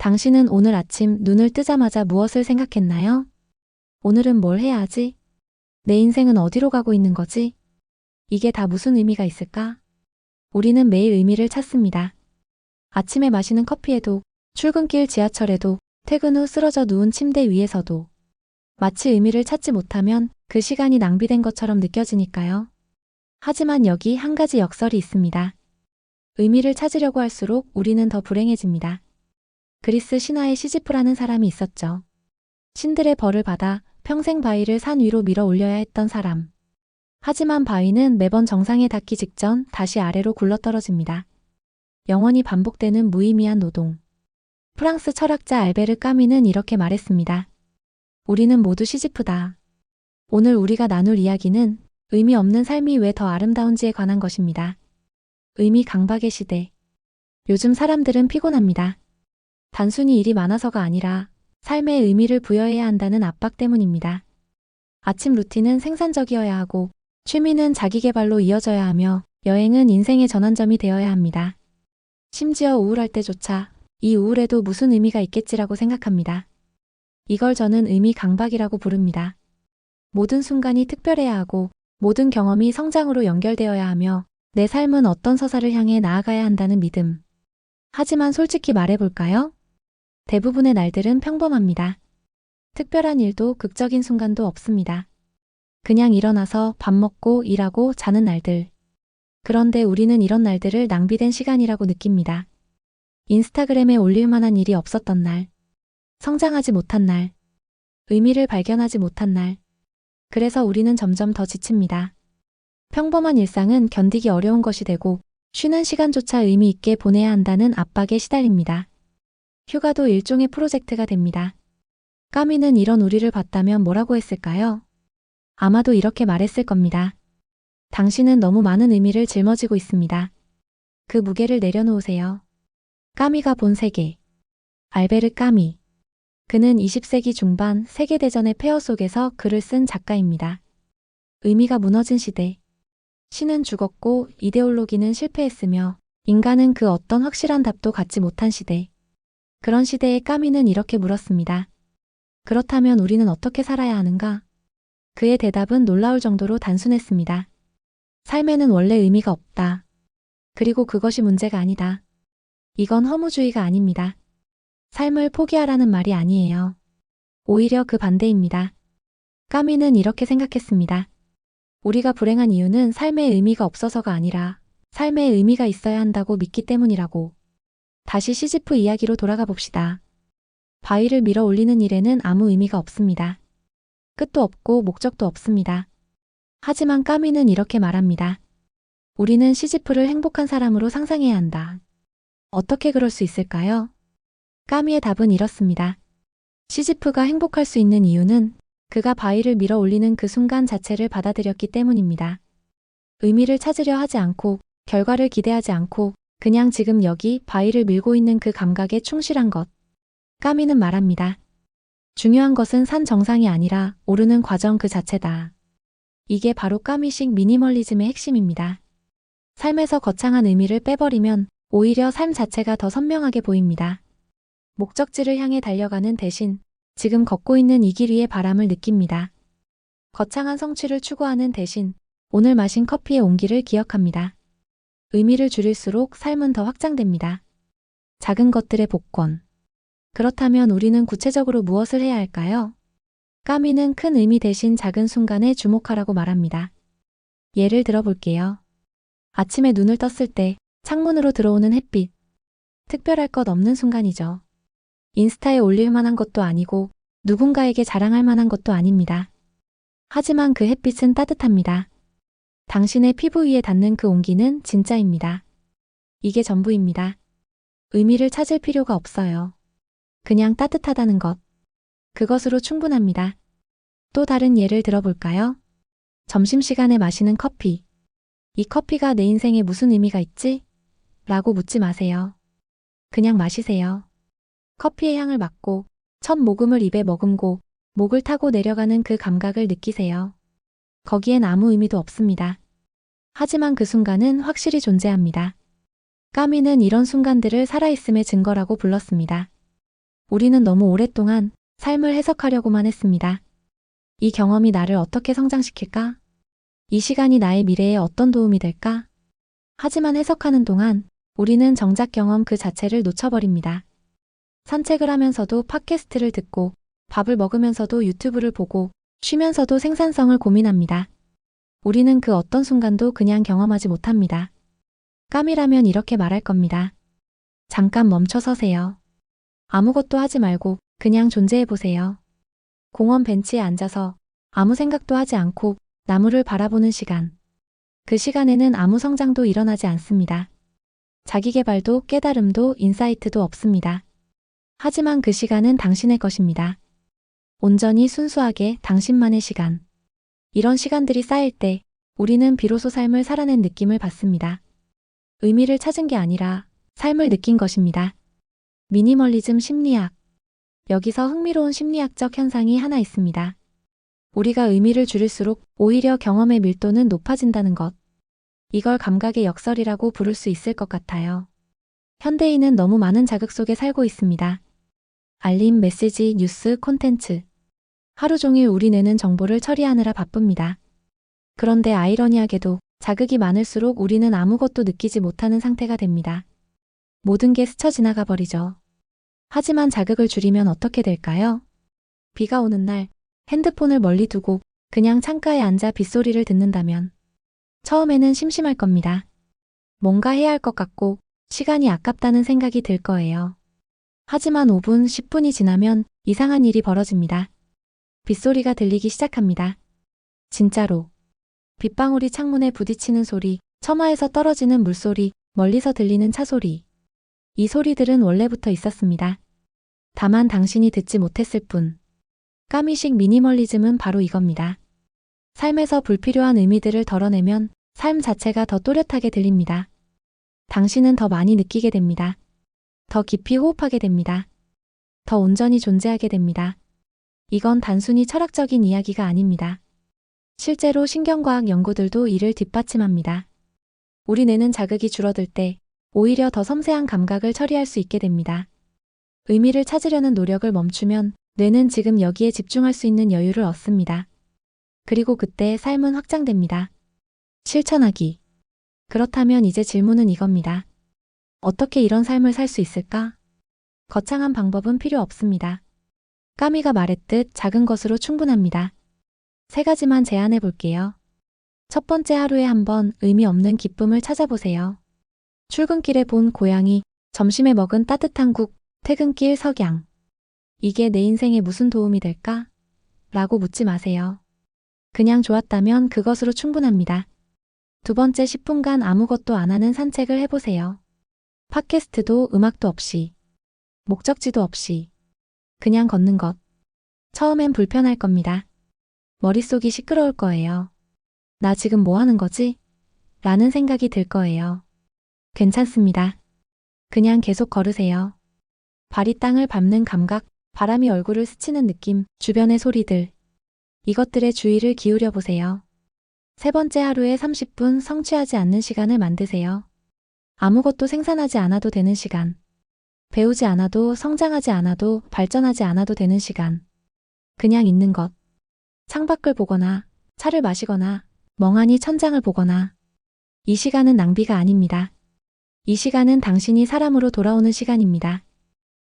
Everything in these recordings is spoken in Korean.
당신은 오늘 아침 눈을 뜨자마자 무엇을 생각했나요? 오늘은 뭘 해야 하지? 내 인생은 어디로 가고 있는 거지? 이게 다 무슨 의미가 있을까? 우리는 매일 의미를 찾습니다. 아침에 마시는 커피에도, 출근길 지하철에도, 퇴근 후 쓰러져 누운 침대 위에서도. 마치 의미를 찾지 못하면 그 시간이 낭비된 것처럼 느껴지니까요. 하지만 여기 한 가지 역설이 있습니다. 의미를 찾으려고 할수록 우리는 더 불행해집니다. 그리스 신화에 시지프라는 사람이 있었죠. 신들의 벌을 받아 평생 바위를 산 위로 밀어 올려야 했던 사람. 하지만 바위는 매번 정상에 닿기 직전 다시 아래로 굴러떨어집니다. 영원히 반복되는 무의미한 노동. 프랑스 철학자 알베르 까미는 이렇게 말했습니다. 우리는 모두 시지프다. 오늘 우리가 나눌 이야기는 의미 없는 삶이 왜 더 아름다운지에 관한 것입니다. 의미 강박의 시대. 요즘 사람들은 피곤합니다. 단순히 일이 많아서가 아니라 삶에 의미를 부여해야 한다는 압박 때문입니다. 아침 루틴은 생산적이어야 하고, 취미는 자기계발로 이어져야 하며, 여행은 인생의 전환점이 되어야 합니다. 심지어 우울할 때조차 이 우울에도 무슨 의미가 있겠지라고 생각합니다. 이걸 저는 의미 강박이라고 부릅니다. 모든 순간이 특별해야 하고, 모든 경험이 성장으로 연결되어야 하며, 내 삶은 어떤 서사를 향해 나아가야 한다는 믿음. 하지만 솔직히 말해볼까요? 대부분의 날들은 평범합니다. 특별한 일도 극적인 순간도 없습니다. 그냥 일어나서 밥 먹고 일하고 자는 날들. 그런데 우리는 이런 날들을 낭비된 시간이라고 느낍니다. 인스타그램에 올릴 만한 일이 없었던 날, 성장하지 못한 날, 의미를 발견하지 못한 날. 그래서 우리는 점점 더 지칩니다. 평범한 일상은 견디기 어려운 것이 되고, 쉬는 시간조차 의미 있게 보내야 한다는 압박에 시달립니다. 휴가도 일종의 프로젝트가 됩니다. 까미는 이런 우리를 봤다면 뭐라고 했을까요? 아마도 이렇게 말했을 겁니다. 당신은 너무 많은 의미를 짊어지고 있습니다. 그 무게를 내려놓으세요. 까미가 본 세계. 알베르 까미. 그는 20세기 중반 세계대전의 폐허 속에서 글을 쓴 작가입니다. 의미가 무너진 시대. 신은 죽었고 이데올로기는 실패했으며 인간은 그 어떤 확실한 답도 갖지 못한 시대. 그런 시대에 까미는 이렇게 물었습니다. 그렇다면 우리는 어떻게 살아야 하는가? 그의 대답은 놀라울 정도로 단순했습니다. 삶에는 원래 의미가 없다. 그리고 그것이 문제가 아니다. 이건 허무주의가 아닙니다. 삶을 포기하라는 말이 아니에요. 오히려 그 반대입니다. 까미는 이렇게 생각했습니다. 우리가 불행한 이유는 삶에 의미가 없어서가 아니라 삶에 의미가 있어야 한다고 믿기 때문이라고. 다시 시지프 이야기로 돌아가 봅시다. 바위를 밀어 올리는 일에는 아무 의미가 없습니다. 끝도 없고 목적도 없습니다. 하지만 까미는 이렇게 말합니다. 우리는 시지프를 행복한 사람으로 상상해야 한다. 어떻게 그럴 수 있을까요? 까미의 답은 이렇습니다. 시지프가 행복할 수 있는 이유는 그가 바위를 밀어 올리는 그 순간 자체를 받아들였기 때문입니다. 의미를 찾으려 하지 않고, 결과를 기대하지 않고, 그냥 지금 여기 바위를 밀고 있는 그 감각에 충실한 것. 까미는 말합니다. 중요한 것은 산 정상이 아니라 오르는 과정 그 자체다. 이게 바로 까미식 미니멀리즘의 핵심입니다. 삶에서 거창한 의미를 빼버리면 오히려 삶 자체가 더 선명하게 보입니다. 목적지를 향해 달려가는 대신 지금 걷고 있는 이 길 위의 바람을 느낍니다. 거창한 성취를 추구하는 대신 오늘 마신 커피의 온기를 기억합니다. 의미를 줄일수록 삶은 더 확장됩니다. 작은 것들의 복권. 그렇다면 우리는 구체적으로 무엇을 해야 할까요? 까미는 큰 의미 대신 작은 순간에 주목하라고 말합니다. 예를 들어볼게요. 아침에 눈을 떴을 때 창문으로 들어오는 햇빛. 특별할 것 없는 순간이죠. 인스타에 올릴 만한 것도 아니고 누군가에게 자랑할 만한 것도 아닙니다. 하지만 그 햇빛은 따뜻합니다. 당신의 피부 위에 닿는 그 온기는 진짜입니다. 이게 전부입니다. 의미를 찾을 필요가 없어요. 그냥 따뜻하다는 것. 그것으로 충분합니다. 또 다른 예를 들어볼까요? 점심시간에 마시는 커피. 이 커피가 내 인생에 무슨 의미가 있지? 라고 묻지 마세요. 그냥 마시세요. 커피의 향을 맡고 첫 모금을 입에 머금고 목을 타고 내려가는 그 감각을 느끼세요. 거기엔 아무 의미도 없습니다. 하지만 그 순간은 확실히 존재합니다. 까미는 이런 순간들을 살아있음의 증거라고 불렀습니다. 우리는 너무 오랫동안 삶을 해석하려고만 했습니다. 이 경험이 나를 어떻게 성장시킬까? 이 시간이 나의 미래에 어떤 도움이 될까? 하지만 해석하는 동안 우리는 정작 경험 그 자체를 놓쳐버립니다. 산책을 하면서도 팟캐스트를 듣고 밥을 먹으면서도 유튜브를 보고 쉬면서도 생산성을 고민합니다. 우리는 그 어떤 순간도 그냥 경험하지 못합니다. 까미라면 이렇게 말할 겁니다. 잠깐 멈춰 서세요. 아무것도 하지 말고 그냥 존재해 보세요. 공원 벤치에 앉아서 아무 생각도 하지 않고 나무를 바라보는 시간. 그 시간에는 아무 성장도 일어나지 않습니다. 자기계발도 깨달음도 인사이트도 없습니다. 하지만 그 시간은 당신의 것입니다. 온전히 순수하게 당신만의 시간. 이런 시간들이 쌓일 때 우리는 비로소 삶을 살아낸 느낌을 받습니다. 의미를 찾은 게 아니라 삶을 느낀 것입니다. 미니멀리즘 심리학. 여기서 흥미로운 심리학적 현상이 하나 있습니다. 우리가 의미를 줄일수록 오히려 경험의 밀도는 높아진다는 것. 이걸 감각의 역설이라고 부를 수 있을 것 같아요. 현대인은 너무 많은 자극 속에 살고 있습니다. 알림, 메시지, 뉴스, 콘텐츠. 하루 종일 우리 뇌는 정보를 처리하느라 바쁩니다. 그런데 아이러니하게도 자극이 많을수록 우리는 아무것도 느끼지 못하는 상태가 됩니다. 모든 게 스쳐 지나가 버리죠. 하지만 자극을 줄이면 어떻게 될까요? 비가 오는 날 핸드폰을 멀리 두고 그냥 창가에 앉아 빗소리를 듣는다면 처음에는 심심할 겁니다. 뭔가 해야 할 것 같고 시간이 아깝다는 생각이 들 거예요. 하지만 5분, 10분이 지나면 이상한 일이 벌어집니다. 빗소리가 들리기 시작합니다. 진짜로. 빗방울이 창문에 부딪히는 소리, 처마에서 떨어지는 물소리, 멀리서 들리는 차 소리. 이 소리들은 원래부터 있었습니다. 다만 당신이 듣지 못했을 뿐. 까미식 미니멀리즘은 바로 이겁니다. 삶에서 불필요한 의미들을 덜어내면 삶 자체가 더 또렷하게 들립니다. 당신은 더 많이 느끼게 됩니다. 더 깊이 호흡하게 됩니다. 더 온전히 존재하게 됩니다. 이건 단순히 철학적인 이야기가 아닙니다. 실제로 신경과학 연구들도 이를 뒷받침합니다. 우리 뇌는 자극이 줄어들 때 오히려 더 섬세한 감각을 처리할 수 있게 됩니다. 의미를 찾으려는 노력을 멈추면 뇌는 지금 여기에 집중할 수 있는 여유를 얻습니다. 그리고 그때 삶은 확장됩니다. 실천하기. 그렇다면 이제 질문은 이겁니다. 어떻게 이런 삶을 살 수 있을까? 거창한 방법은 필요 없습니다. 까미가 말했듯 작은 것으로 충분합니다. 3가지만 제안해 볼게요. 첫 번째, 하루에 한 번 의미 없는 기쁨을 찾아보세요. 출근길에 본 고양이, 점심에 먹은 따뜻한 국, 퇴근길 석양. 이게 내 인생에 무슨 도움이 될까? 라고 묻지 마세요. 그냥 좋았다면 그것으로 충분합니다. 두 번째, 10분간 아무것도 안 하는 산책을 해보세요. 팟캐스트도 음악도 없이, 목적지도 없이, 그냥 걷는 것. 처음엔 불편할 겁니다. 머릿속이 시끄러울 거예요. 나 지금 뭐 하는 거지? 라는 생각이 들 거예요. 괜찮습니다. 그냥 계속 걸으세요. 발이 땅을 밟는 감각, 바람이 얼굴을 스치는 느낌, 주변의 소리들. 이것들에 주의를 기울여 보세요. 세 번째, 하루에 30분 성취하지 않는 시간을 만드세요. 아무것도 생산하지 않아도 되는 시간. 배우지 않아도, 성장하지 않아도, 발전하지 않아도 되는 시간. 그냥 있는 것. 창밖을 보거나, 차를 마시거나, 멍하니 천장을 보거나. 이 시간은 낭비가 아닙니다. 이 시간은 당신이 사람으로 돌아오는 시간입니다.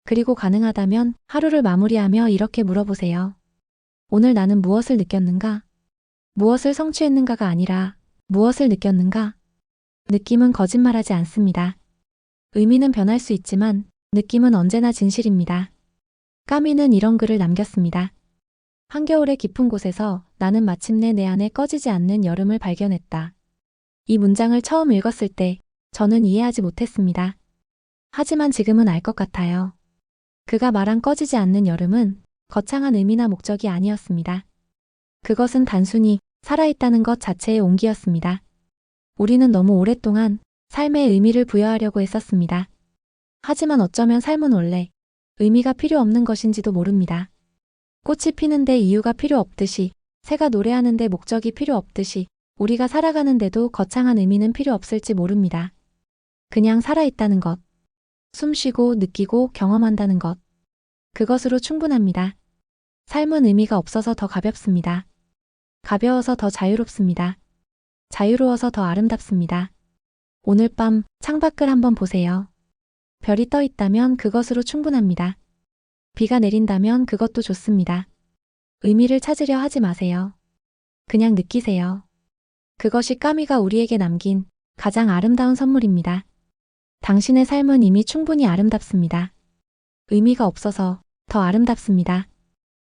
그리고 가능하다면 하루를 마무리하며 이렇게 물어보세요. 오늘 나는 무엇을 느꼈는가? 무엇을 성취했는가가 아니라 무엇을 느꼈는가? 느낌은 거짓말하지 않습니다. 의미는 변할 수 있지만 느낌은 언제나 진실입니다. 까미는 이런 글을 남겼습니다. 한겨울의 깊은 곳에서 나는 마침내 내 안에 꺼지지 않는 여름을 발견했다. 이 문장을 처음 읽었을 때 저는 이해하지 못했습니다. 하지만 지금은 알 것 같아요. 그가 말한 꺼지지 않는 여름은 거창한 의미나 목적이 아니었습니다. 그것은 단순히 살아있다는 것 자체의 온기였습니다. 우리는 너무 오랫동안 삶에 의미를 부여하려고 했었습니다. 하지만 어쩌면 삶은 원래 의미가 필요 없는 것인지도 모릅니다. 꽃이 피는데 이유가 필요 없듯이, 새가 노래하는데 목적이 필요 없듯이 우리가 살아가는데도 거창한 의미는 필요 없을지 모릅니다. 그냥 살아있다는 것, 숨쉬고 느끼고 경험한다는 것. 그것으로 충분합니다. 삶은 의미가 없어서 더 가볍습니다. 가벼워서 더 자유롭습니다. 자유로워서 더 아름답습니다. 오늘 밤 창밖을 한번 보세요. 별이 떠 있다면 그것으로 충분합니다. 비가 내린다면 그것도 좋습니다. 의미를 찾으려 하지 마세요. 그냥 느끼세요. 그것이 까미가 우리에게 남긴 가장 아름다운 선물입니다. 당신의 삶은 이미 충분히 아름답습니다. 의미가 없어서 더 아름답습니다.